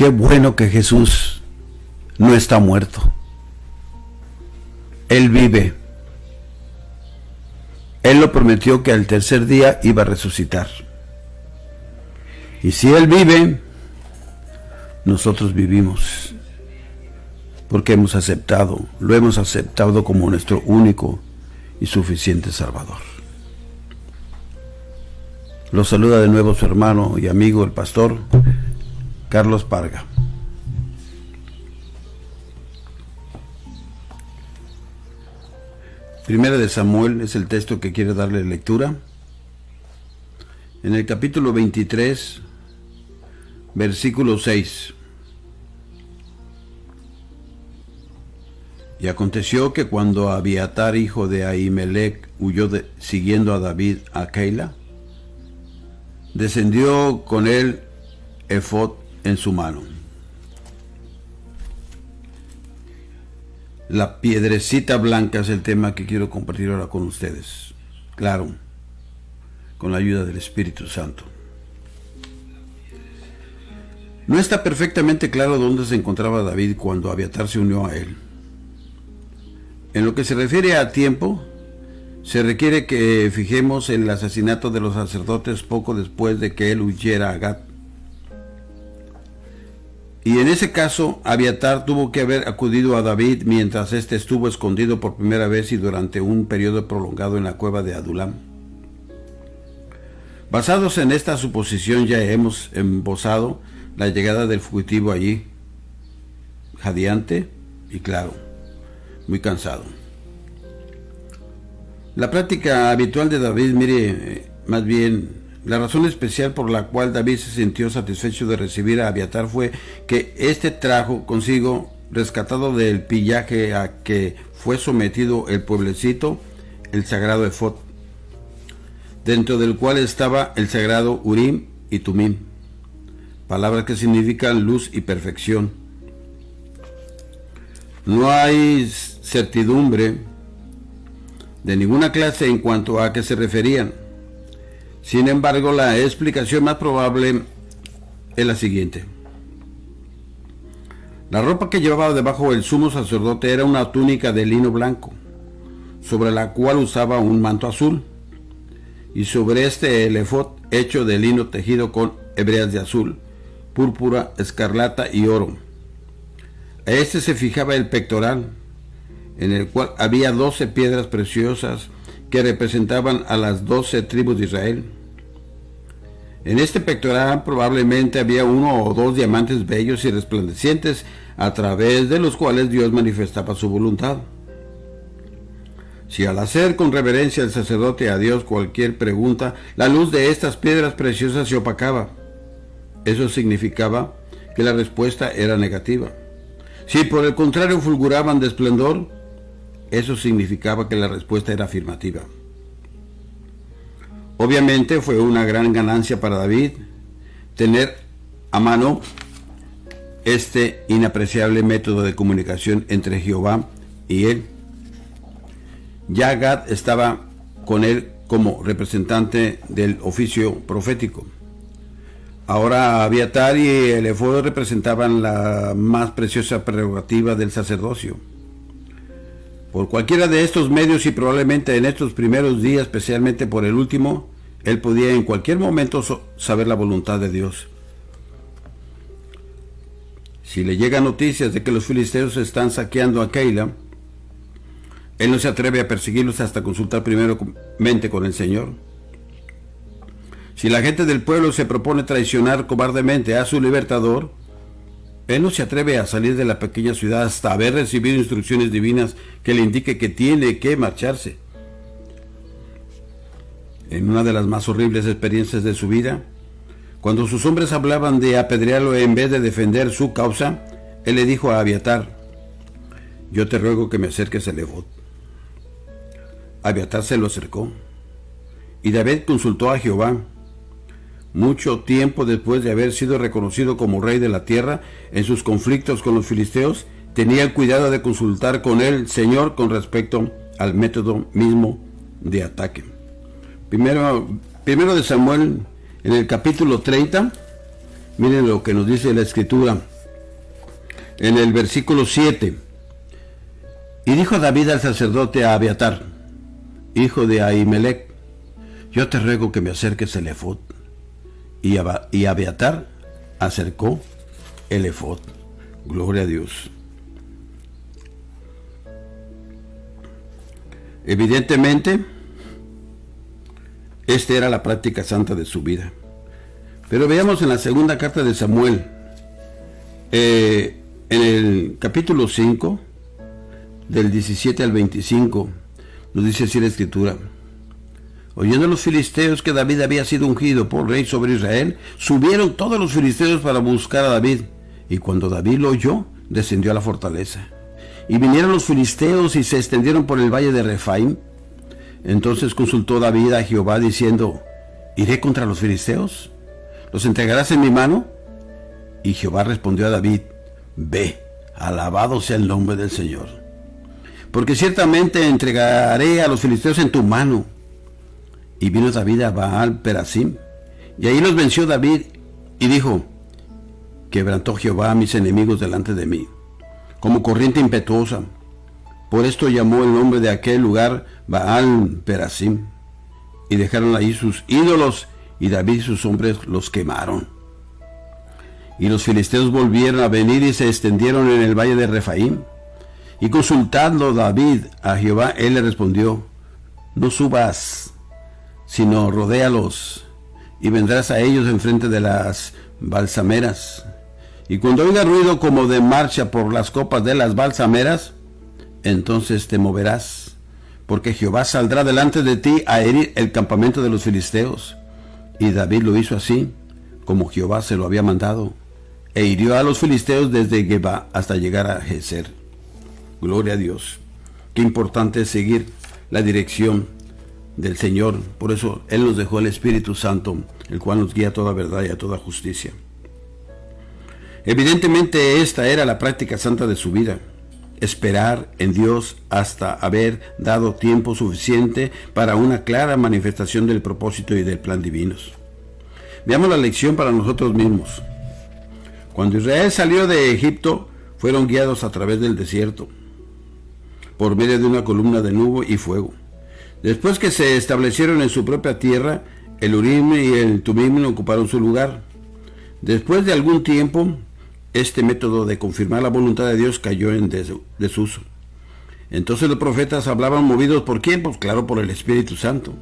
Qué bueno que Jesús no está muerto. Él vive. Él lo prometió que al tercer día iba a resucitar. Y si Él vive, nosotros vivimos. Porque lo hemos aceptado como nuestro único y suficiente Salvador. Lo saluda de nuevo su hermano y amigo, el pastor Carlos Parga. Primera de Samuel es el texto que quiere darle lectura. En el capítulo 23, versículo 6. Y aconteció que cuando Abiatar, hijo de Ahimelech, huyó siguiendo a David a Keila, descendió con él efod en su mano. La piedrecita blanca es el tema que quiero compartir ahora con ustedes. Claro, con la ayuda del Espíritu Santo. No está perfectamente claro dónde se encontraba David cuando Abiatar se unió a él. En lo que se refiere a tiempo, se requiere que fijemos el asesinato de los sacerdotes poco después de que él huyera a Gat. Y en ese caso, Abiatar tuvo que haber acudido a David mientras éste estuvo escondido por primera vez y durante un periodo prolongado en la cueva de Adulam. Basados en esta suposición, ya hemos embosado la llegada del fugitivo allí, jadeante y claro, muy cansado. La práctica habitual de David, más bien, la razón especial por la cual David se sintió satisfecho de recibir a Abiatar fue que éste trajo consigo, rescatado del pillaje a que fue sometido el pueblecito, el sagrado efod, dentro del cual estaba el sagrado Urim y Tumim, palabras que significan luz y perfección. No hay certidumbre de ninguna clase en cuanto a qué se referían. Sin embargo, la explicación más probable es la siguiente. La ropa que llevaba debajo el sumo sacerdote era una túnica de lino blanco, sobre la cual usaba un manto azul, y sobre este el efod hecho de lino tejido con hebreas de azul, púrpura, escarlata y oro. A este se fijaba el pectoral, en el cual había 12 piedras preciosas que representaban a las 12 tribus de Israel. En este pectoral probablemente había 1 o 2 diamantes bellos y resplandecientes, a través de los cuales Dios manifestaba su voluntad. Si al hacer con reverencia el sacerdote a Dios cualquier pregunta, la luz de estas piedras preciosas se opacaba, eso significaba que la respuesta era negativa. Si por el contrario fulguraban de esplendor, eso significaba que la respuesta era afirmativa. Obviamente fue una gran ganancia para David tener a mano este inapreciable método de comunicación entre Jehová y él. Ya Gad estaba con él como representante del oficio profético. Ahora Abiatar y el efod representaban la más preciosa prerrogativa del sacerdocio. Por cualquiera de estos medios y probablemente en estos primeros días, especialmente por el último, él podía en cualquier momento saber la voluntad de Dios. Si le llegan noticias de que los filisteos están saqueando a Keila, él no se atreve a perseguirlos hasta consultar primeramente con el Señor. Si la gente del pueblo se propone traicionar cobardemente a su libertador, él no se atreve a salir de la pequeña ciudad hasta haber recibido instrucciones divinas que le indique que tiene que marcharse. En una de las más horribles experiencias de su vida, cuando sus hombres hablaban de apedrearlo en vez de defender su causa, él le dijo a Abiatar: yo te ruego que me acerques al efod. Abiatar se lo acercó, y David consultó a Jehová. Mucho tiempo después de haber sido reconocido como rey de la tierra, en sus conflictos con los filisteos, tenía el cuidado de consultar con el Señor con respecto al método mismo de ataque. Primero de Samuel, en el capítulo 30, miren lo que nos dice la Escritura. en el versículo 7. Y dijo David al sacerdote Abiatar, hijo de Ahimelech, yo te ruego que me acerques el efod. Y Abiatar acercó el efod. Gloria a Dios. Evidentemente, esta era la práctica santa de su vida. Pero veamos en la segunda carta de Samuel, en el capítulo 5, del 17 al 25, nos dice así la escritura. Oyendo los filisteos que David había sido ungido por rey sobre Israel, subieron todos los filisteos para buscar a David. Y cuando David lo oyó, descendió a la fortaleza. Y vinieron los filisteos y se extendieron por el valle de Refaim. Entonces consultó David a Jehová diciendo, ¿iré contra los filisteos? ¿Los entregarás en mi mano? Y Jehová respondió a David, ve, alabado sea el nombre del Señor. Porque ciertamente entregaré a los filisteos en tu mano. Y vino David a Baal Perasim, y ahí los venció David, y dijo, quebrantó Jehová a mis enemigos delante de mí, como corriente impetuosa. Por esto llamó el nombre de aquel lugar Baal Perasim, y dejaron ahí sus ídolos, y David y sus hombres los quemaron. Y los filisteos volvieron a venir y se extendieron en el valle de Refaim. Y consultando David a Jehová, él le respondió, no subas, sino rodéalos, y vendrás a ellos enfrente de las balsameras. Y cuando oiga ruido como de marcha por las copas de las balsameras, entonces te moverás, porque Jehová saldrá delante de ti a herir el campamento de los filisteos. Y David lo hizo así, como Jehová se lo había mandado, e hirió a los filisteos desde Geba hasta llegar a Geser. Gloria a Dios. Qué importante es seguir la dirección del Señor. Por eso Él nos dejó el Espíritu Santo, el cual nos guía a toda verdad y a toda justicia. Evidentemente esta era la práctica santa de su vida. Esperar en Dios hasta haber dado tiempo suficiente para una clara manifestación del propósito y del plan divinos. Veamos la lección para nosotros mismos. Cuando Israel salió de Egipto, fueron guiados a través del desierto, por medio de una columna de nube y fuego. Después que se establecieron en su propia tierra, el Urim y el Tumim ocuparon su lugar. Después de algún tiempo, este método de confirmar la voluntad de Dios cayó en desuso. Entonces los profetas hablaban movidos ¿por quién? Pues claro, por el Espíritu Santo.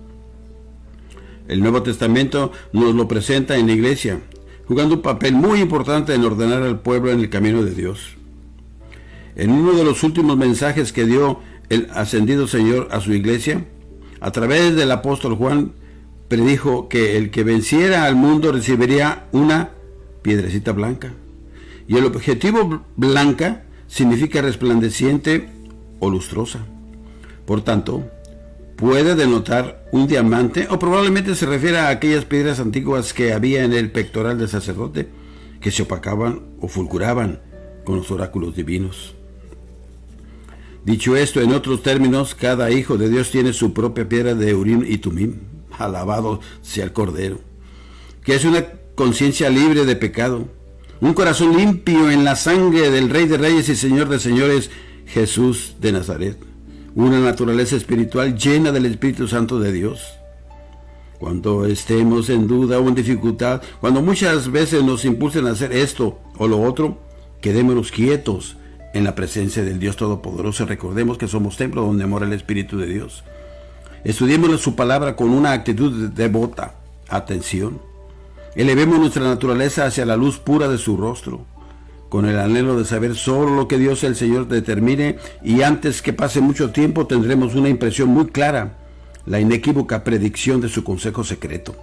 El Nuevo Testamento nos lo presenta en la iglesia, jugando un papel muy importante en ordenar al pueblo en el camino de Dios. En uno de los últimos mensajes que dio el ascendido Señor a su iglesia, a través del apóstol Juan, predijo que el que venciera al mundo recibiría una piedrecita blanca. Y el objetivo blanca significa resplandeciente o lustrosa. Por tanto, puede denotar un diamante o probablemente se refiere a aquellas piedras antiguas que había en el pectoral del sacerdote que se opacaban o fulguraban con los oráculos divinos. Dicho esto, en otros términos, cada hijo de Dios tiene su propia piedra de Urim y Tumim. Alabado sea el Cordero, que es una conciencia libre de pecado, un corazón limpio en la sangre del Rey de Reyes y Señor de Señores, Jesús de Nazaret, una naturaleza espiritual llena del Espíritu Santo de Dios. Cuando estemos en duda o en dificultad, cuando muchas veces nos impulsen a hacer esto o lo otro, quedémonos quietos en la presencia del Dios Todopoderoso. Recordemos que somos templo donde mora el Espíritu de Dios. Estudiemos su palabra con una actitud devota. Atención. Elevemos nuestra naturaleza hacia la luz pura de su rostro, con el anhelo de saber solo lo que Dios el Señor determine, y antes que pase mucho tiempo tendremos una impresión muy clara, la inequívoca predicción de su consejo secreto.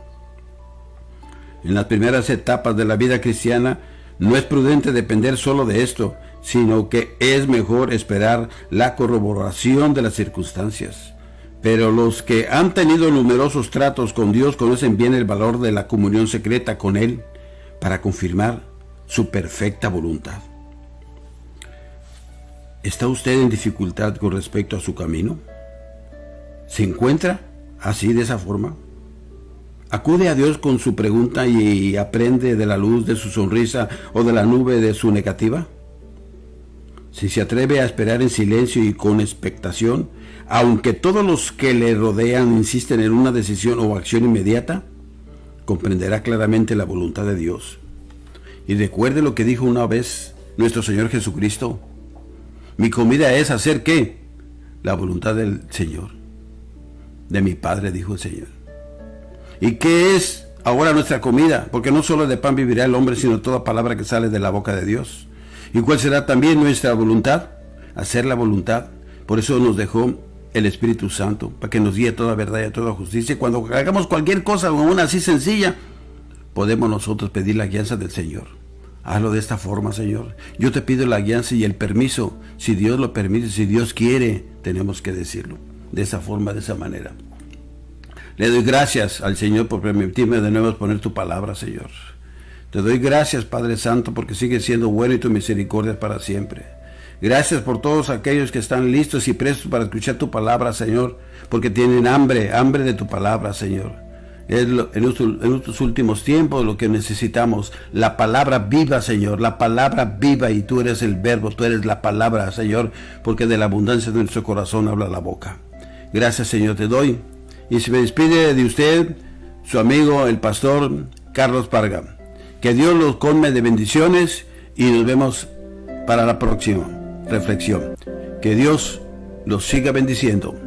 En las primeras etapas de la vida cristiana, no es prudente depender solo de esto, sino que es mejor esperar la corroboración de las circunstancias. Pero los que han tenido numerosos tratos con Dios conocen bien el valor de la comunión secreta con Él para confirmar su perfecta voluntad. ¿Está usted en dificultad con respecto a su camino? ¿Se encuentra así de esa forma? ¿Acude a Dios con su pregunta y aprende de la luz de su sonrisa o de la nube de su negativa? si se atreve a esperar en silencio y con expectación, aunque todos los que le rodean insisten en una decisión o acción inmediata, comprenderá claramente la voluntad de Dios. Y recuerde lo que dijo una vez nuestro Señor Jesucristo: mi comida es hacer ¿qué? La voluntad del Señor, de mi Padre, dijo el Señor. ¿Y qué es ahora nuestra comida? Porque no solo de pan vivirá el hombre, sino toda palabra que sale de la boca de Dios. ¿Y cuál será también nuestra voluntad? Hacer la voluntad. Por eso nos dejó el Espíritu Santo, para que nos guíe a toda verdad y a toda justicia. Cuando hagamos cualquier cosa, aún así sencilla, podemos nosotros pedir la guianza del Señor. Hazlo de esta forma, Señor. Yo te pido la guianza y el permiso. Si Dios lo permite, si Dios quiere, tenemos que decirlo. De esa forma, de esa manera. Le doy gracias al Señor por permitirme de nuevo exponer tu palabra, Señor. Te doy gracias, Padre Santo, porque sigues siendo bueno y tu misericordia es para siempre. Gracias por todos aquellos que están listos y prestos para escuchar tu palabra, Señor, porque tienen hambre de tu palabra, Señor. Es en estos últimos tiempos lo que necesitamos, la palabra viva, Señor, la palabra viva, y tú eres el verbo, tú eres la palabra, Señor, porque de la abundancia de nuestro corazón habla la boca. Gracias, Señor, te doy. Y se me despide de usted, su amigo, el pastor Carlos Parga. Que Dios los colme de bendiciones y nos vemos para la próxima reflexión. Que Dios los siga bendiciendo.